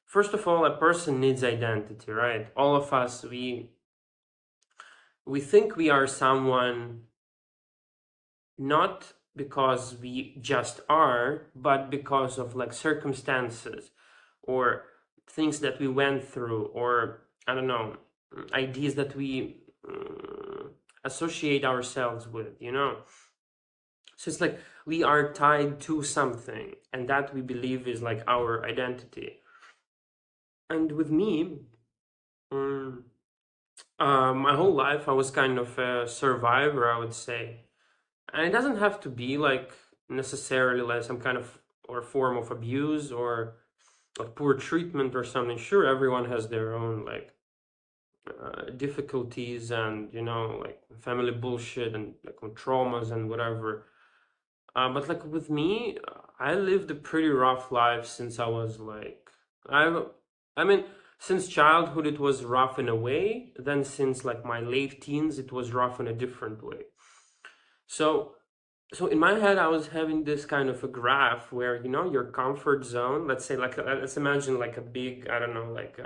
first of all, a person needs identity, right? All of us, we think we are someone not because we just are, but because of like circumstances or things that we went through, or I don't know, ideas that we associate ourselves with, you know. So it's like we are tied to something, and that we believe is like our identity. And with me, um, my whole life I was kind of a survivor, I would say. And it doesn't have to be like necessarily like some kind of or form of abuse or like poor treatment or something. Sure, everyone has their own like difficulties and you know like family bullshit and like traumas and whatever. But like with me, I lived a pretty rough life since I was like I I mean since childhood it was rough in a way. Then since like my late teens it was rough in a different way. So so in my head I was having this kind of a graph where you know your comfort zone, let's say like let's imagine like a big, I don't know, like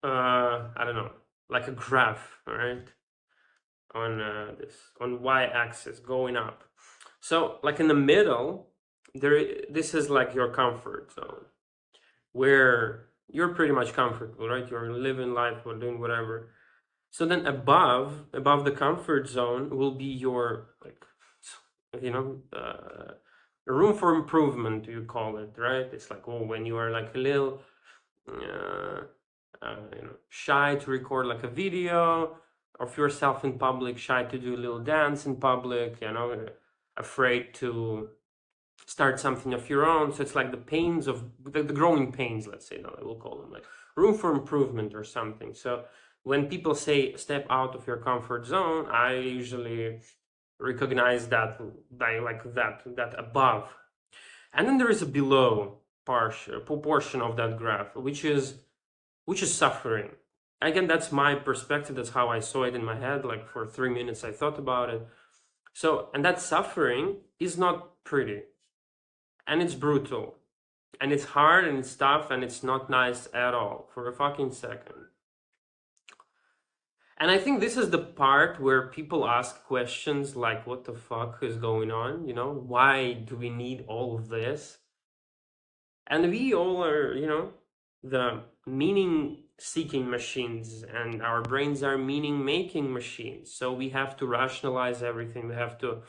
I don't know, like a graph, all right, on this on y-axis going up. So like in the middle there, this is like your comfort zone where you're pretty much comfortable, right? You're living life or doing whatever. So then above the comfort zone will be your like, you know, room for improvement, you call it, right? It's like, oh, when you are like a little, uh, you know, shy to record like a video, of yourself in public, shy to do a little dance in public, you know, afraid to start something of your own. So it's like the pains of the growing pains, let's say, that I will call them like room for improvement or something. So when people say step out of your comfort zone, I usually recognize that by like that above. And then there is a below portion of that graph, which is suffering. Again, that's my perspective. That's how I saw it in my head. Like for 3 minutes, I thought about it. So, and that suffering is not pretty, and it's brutal, and it's hard, and it's tough, and it's not nice at all for a fucking second. And I think this is the part where people ask questions like, what the fuck is going on? You know, why do we need all of this? And we all are, you know, the meaning seeking machines, and our brains are meaning making machines. So we have to rationalize everything. We have to,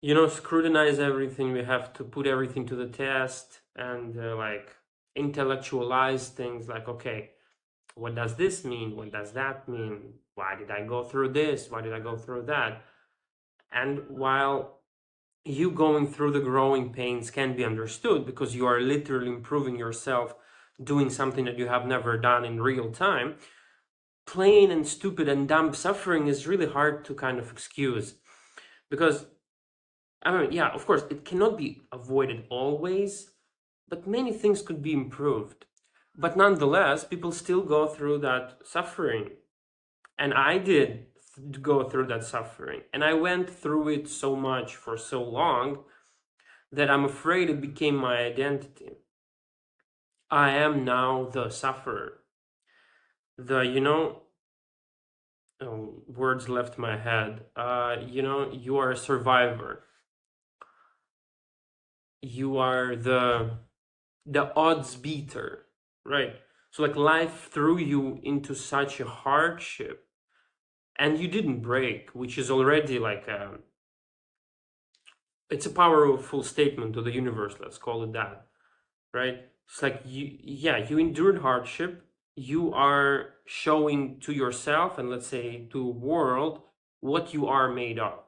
you know, scrutinize everything. We have to put everything to the test and like intellectualize things like, okay, what does this mean? What does that mean? Why did I go through this? Why did I go through that? And while you going through the growing pains can be understood because you are literally improving yourself, doing something that you have never done in real time, plain and stupid and dumb suffering is really hard to kind of excuse. Because, I mean, yeah, of course, it cannot be avoided always, but many things could be improved. But nonetheless, people still go through that suffering. And I did go through that suffering. And I went through it so much for so long that I'm afraid it became my identity. I am now the sufferer. The, you know, words left my head. You know, you are a survivor. You are the odds beater, right? So like life threw you into such a hardship and you didn't break, which is already like it's a powerful statement to the universe, let's call it that, right? It's like you endured hardship, you are showing to yourself and let's say to the world what you are made of.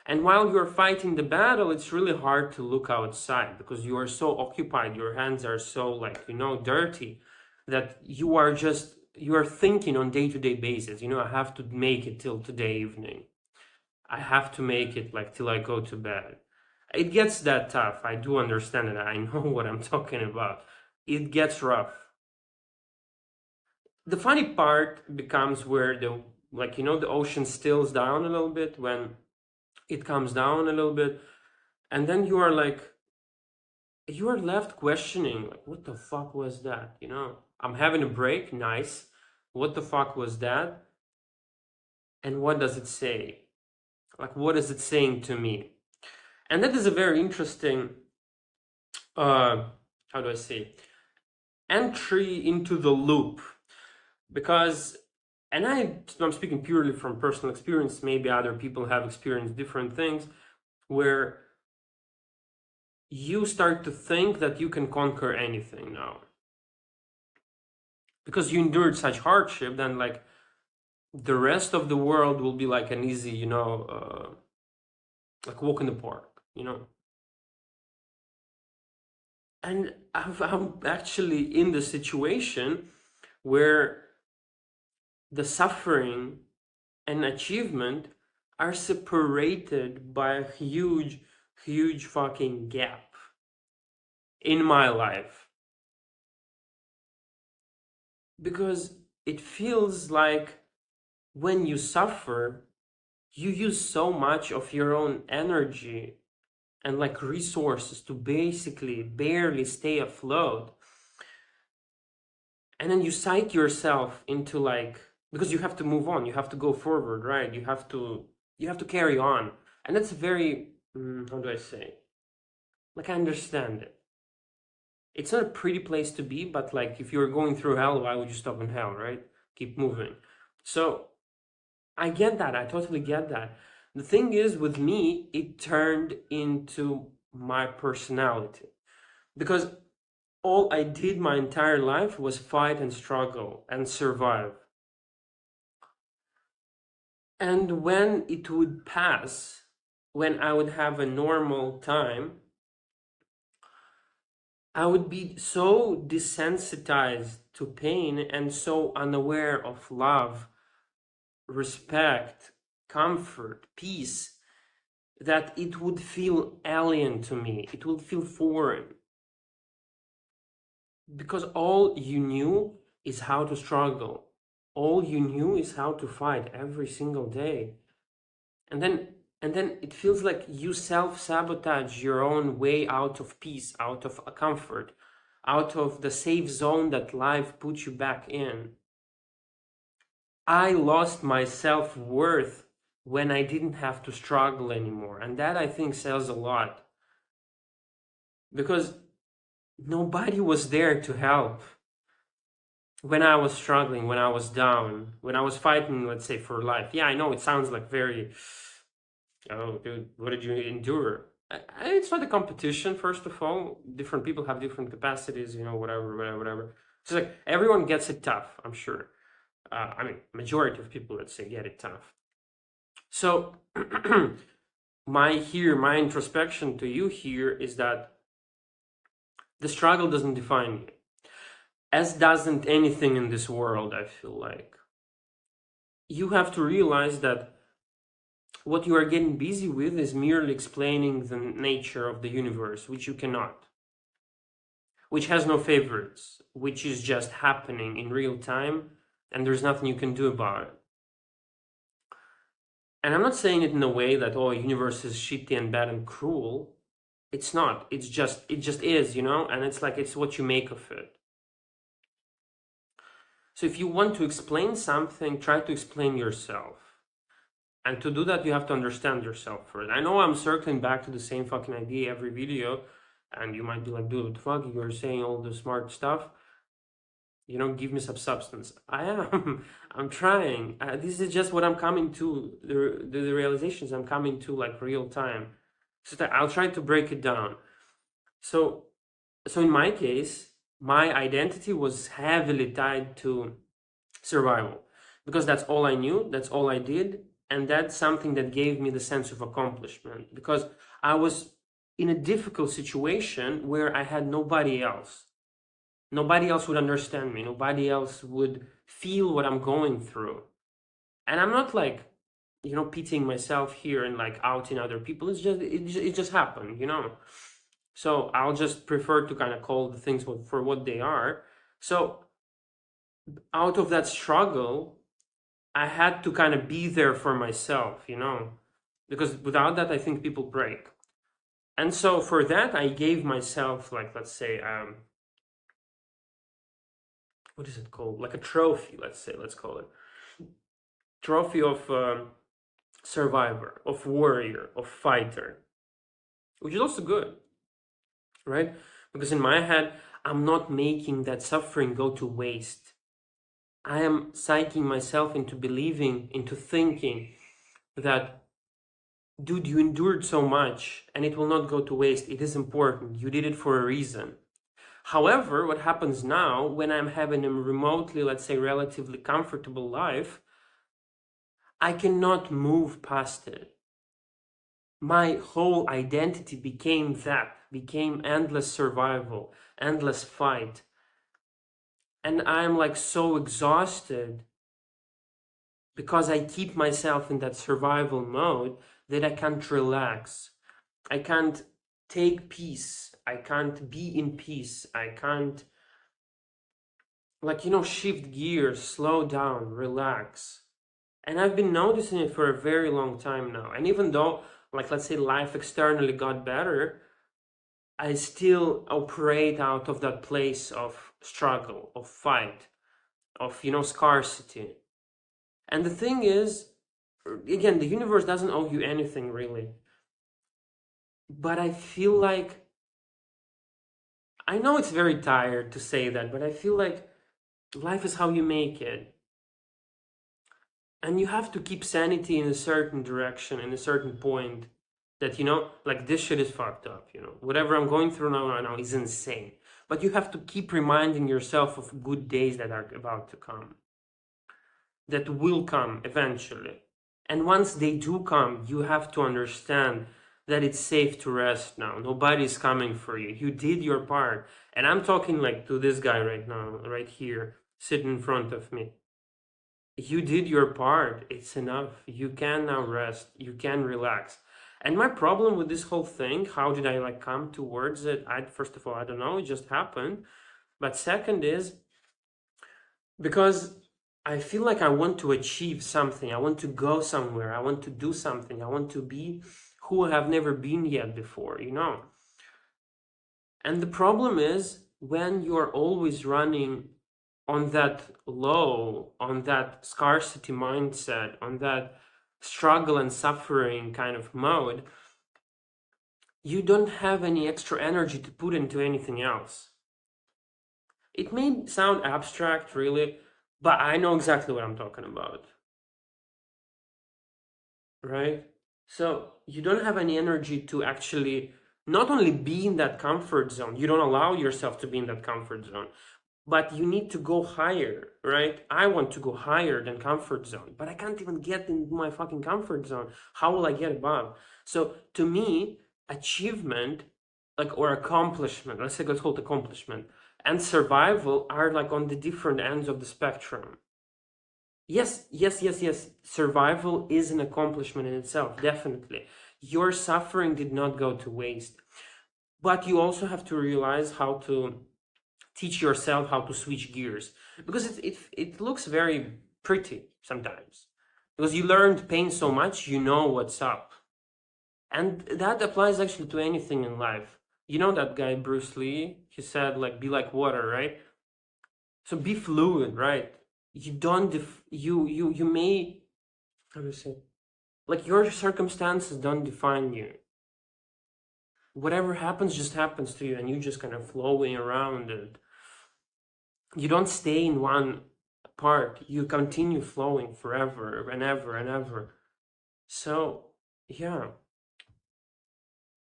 And while you're fighting the battle, it's really hard to look outside because you are so occupied, your hands are so like, you know, dirty, that you are thinking on day-to-day basis, you know, I have to make it till today evening. I have to make it like till I go to bed. It gets that tough. I do understand it. I know what I'm talking about. It gets rough. The funny part becomes where the, like, you know, the ocean stills down a little bit when it comes down a little bit, and then you are like you are left questioning, like, what the fuck was that? You know, I'm having a break, nice. What the fuck was that? And what does it say? Like, what is it saying to me? And that is a very interesting, how do I say, entry into the loop. Because, and I'm speaking purely from personal experience, maybe other people have experienced different things, where you start to think that you can conquer anything now. Because you endured such hardship, then like the rest of the world will be like an easy, like walk in the park, you know. And I'm actually in the situation where the suffering and achievement are separated by a huge, huge fucking gap in my life. Because it feels like when you suffer, you use so much of your own energy and like resources to basically barely stay afloat. And then you psych yourself into like, because you have to move on, you have to go forward, right? You have to carry on. And that's very, how do I say? Like I understand it. It's not a pretty place to be, but like if you're going through hell, why would you stop in hell, right? Keep moving. So I get that. I totally get that. The thing is, with me, it turned into my personality because all I did my entire life was fight and struggle and survive. And when it would pass, when I would have a normal time, I would be so desensitized to pain and so unaware of love, respect, comfort, peace, that it would feel alien to me. It would feel foreign. Because all you knew is how to struggle. All you knew is how to fight every single day. And then it feels like you self-sabotage your own way out of peace, out of a comfort, out of the safe zone that life puts you back in. I lost my self-worth when I didn't have to struggle anymore. And that I think says a lot. Because nobody was there to help when I was struggling, when I was down, when I was fighting, let's say, for life. Yeah, I know it sounds like very, oh, dude, what did you endure? It's not a competition, first of all. Different people have different capacities, whatever, whatever, whatever. It's like everyone gets it tough, I'm sure. I mean, majority of people, let's say, get it tough. So, my introspection to you here is that the struggle doesn't define you, as doesn't anything in this world, I feel like. You have to realize that what you are getting busy with is merely explaining the nature of the universe, which you cannot, which has no favorites, which is just happening in real time, and there's nothing you can do about it. And I'm not saying it in a way that, oh, universe is shitty and bad and cruel. It's not. It just is, and it's like it's what you make of it. So if you want to explain something, try to explain yourself. And to do that, you have to understand yourself first. I know I'm circling back to the same fucking idea every video, and you might be like, dude, what the fuck? You're saying all the smart stuff. Give me some substance. I am. I'm trying. This is just what I'm coming to, the realizations I'm coming to, like, real time. So that I'll try to break it down. So in my case, my identity was heavily tied to survival because that's all I knew, that's all I did, and that's something that gave me the sense of accomplishment because I was in a difficult situation where I had nobody else. Nobody else would understand me. Nobody else would feel what I'm going through. And I'm not like, pitying myself here and like outing other people. It just happened, So I'll just prefer to kind of call the things for what they are. So out of that struggle, I had to kind of be there for myself, because without that, I think people break. And so for that, I gave myself, like, let's say, what is it called? Like a trophy, let's say, let's call it. Trophy of survivor, of warrior, of fighter, which is also good, right? Because in my head, I'm not making that suffering go to waste. I am psyching myself into believing, into thinking that, dude, you endured so much and it will not go to waste. It is important. You did it for a reason. However, what happens now when I'm having a remotely, let's say, relatively comfortable life, I cannot move past it. My whole identity became endless survival, endless fight. And I'm like so exhausted because I keep myself in that survival mode that I can't relax. I can't take peace. I can't be in peace. I can't, like, shift gears, slow down, relax. And I've been noticing it for a very long time now. And even though, like, let's say life externally got better, I still operate out of that place of struggle, of fight, of, scarcity. And the thing is, again, the universe doesn't owe you anything really. But I feel like, I know it's very tired to say that, but I feel like life is how you make it. And you have to keep sanity in a certain direction, in a certain point that, like, this shit is fucked up, whatever I'm going through now right now is insane. But you have to keep reminding yourself of good days that are about to come, that will come eventually. And once they do come, you have to understand that it's safe to rest now. Nobody's coming for you. You did your part. And I'm talking like to this guy right now, right here, sitting in front of me. You did your part. It's enough. You can now rest. You can relax. And my problem with this whole thing, how did I like come towards it? First of all, I don't know. It just happened. But second is because I feel like I want to achieve something. I want to go somewhere. I want to do something. I want to be who I have never been yet before, And the problem is when you're always running on that low, on that scarcity mindset, on that struggle and suffering kind of mode, you don't have any extra energy to put into anything else. It may sound abstract, really, but I know exactly what I'm talking about. Right? So you don't have any energy to actually not only be in that comfort zone, you don't allow yourself to be in that comfort zone, but you need to go higher, right? I want to go higher than comfort zone, but I can't even get in my fucking comfort zone. How will I get above? So to me, achievement, like, or accomplishment, let's call it accomplishment, and survival are like on the different ends of the spectrum. Yes. Survival is an accomplishment in itself, definitely. Your suffering did not go to waste. But you also have to realize how to teach yourself how to switch gears. Because it looks very pretty sometimes. Because you learned pain so much, you know what's up. And that applies actually to anything in life. You know that guy, Bruce Lee? He said, like, be like water, right? So be fluid, right? You don't you may, how do you say, like, your circumstances don't define you. Whatever happens just happens to you, and you just kind of flowing around it. You don't stay in one part. You continue flowing forever and ever and ever. So yeah.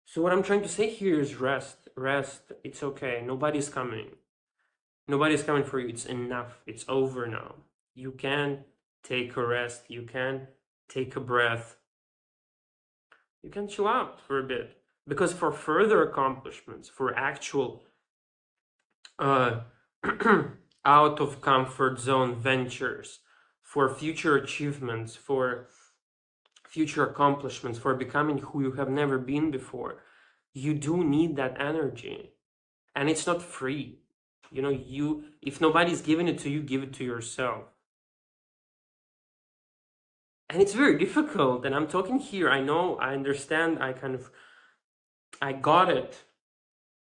So what I'm trying to say here is rest. It's okay. Nobody's coming for you. It's enough. It's over now. You can take a rest. You can take a breath. You can chill out for a bit. Because for further accomplishments, for actual out of comfort zone ventures, for future achievements, for future accomplishments, for becoming who you have never been before, you do need that energy. And it's not free. If nobody's giving it to you, give it to yourself. And it's very difficult. And I'm talking here, I know, I understand, I kind of I got it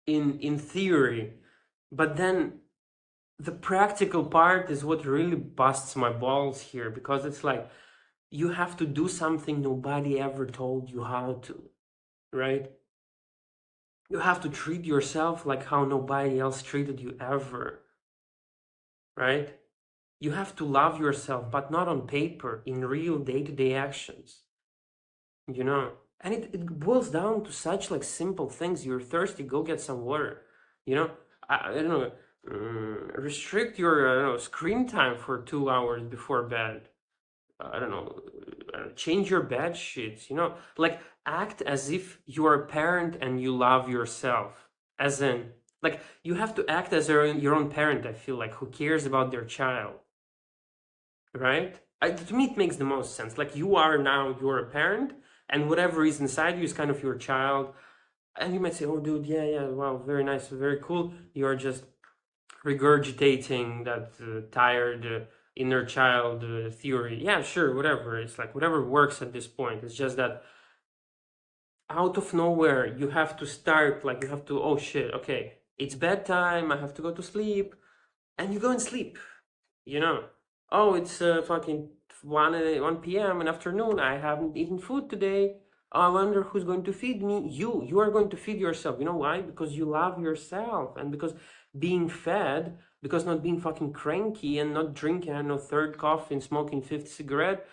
in theory, but then the practical part is what really busts my balls here, because it's like you have to do something nobody ever told you how to, right? You have to treat yourself like how nobody else treated you ever, right? You have to love yourself, but not on paper, in real day-to-day actions, you know? And it boils down to such like simple things. You're thirsty, go get some water, you know? I don't know, restrict your I don't know, screen time for 2 hours before bed. I don't know, change your bed sheets, you know? Like act as if you are a parent and you love yourself. As in, like you have to act as your own parent, I feel like, who cares about their child, right? To me, it makes the most sense. Like you are now, you're a parent, and whatever is inside you is kind of your child. And you might say, "Oh, dude, yeah, yeah, wow, very nice, very cool." You are just regurgitating that tired inner child theory. Yeah, sure, whatever. It's like whatever works at this point. It's just that out of nowhere, you have to start, like, you have to, oh shit, okay, it's bedtime, I have to go to sleep, and you go and sleep, you know. Oh, it's fucking 1 p.m. in afternoon, I haven't eaten food today. I wonder who's going to feed me. You are going to feed yourself. You know why? Because you love yourself, and because being fed, because not being fucking cranky and not drinking, I don't know, third coffee and smoking fifth cigarette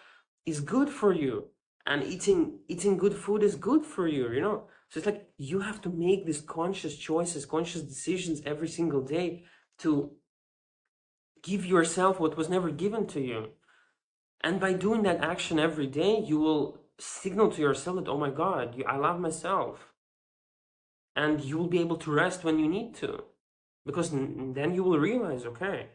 is good for you. And eating good food is good for you, you know. So it's like you have to make these conscious choices, conscious decisions every single day to give yourself what was never given to you. And by doing that action every day, you will signal to yourself that, oh my God, I love myself. And you will be able to rest when you need to. Because then you will realize, okay,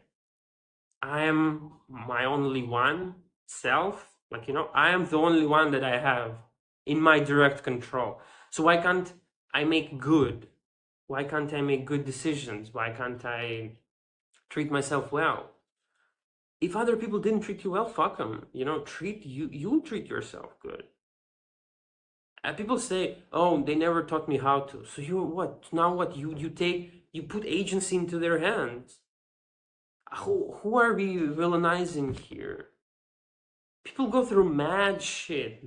I am my only one self. Like, you know, I am the only one that I have in my direct control. So why can't I make good? Why can't I make good decisions? Why can't I treat myself well? If other people didn't treat you well, fuck them. You know, you treat yourself good. And people say, "Oh, they never taught me how to." So you what? Now what? You put agency into their hands. Who are we villainizing here? People go through mad shit.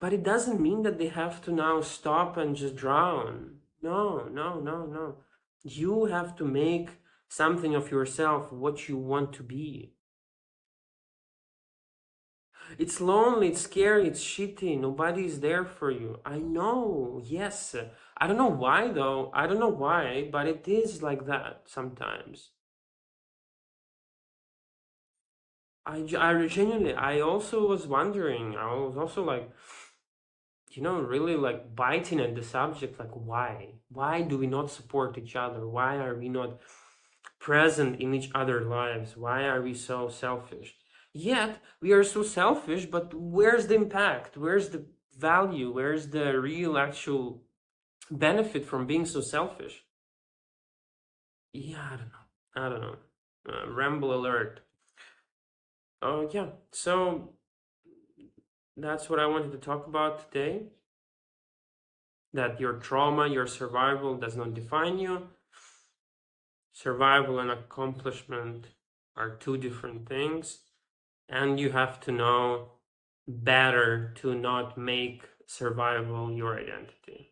But it doesn't mean that they have to now stop and just drown. No, no, no, no. You have to make something of yourself what you want to be. It's lonely, it's scary, it's shitty. Nobody's there for you. I know, yes. I don't know why though. I don't know why, but it is like that sometimes. I genuinely, I also was wondering, I was also like, you know, really like biting at the subject, like why? Why do we not support each other? Why are we not present in each other's lives? Why are we so selfish? Yet we are so selfish, but where's the impact? Where's the value? Where's the real actual benefit from being so selfish? Yeah, I don't know. I don't know. Ramble alert. Oh, yeah. So that's what I wanted to talk about today. That your trauma, your survival does not define you. Survival and accomplishment are two different things, and you have to know better to not make survival your identity.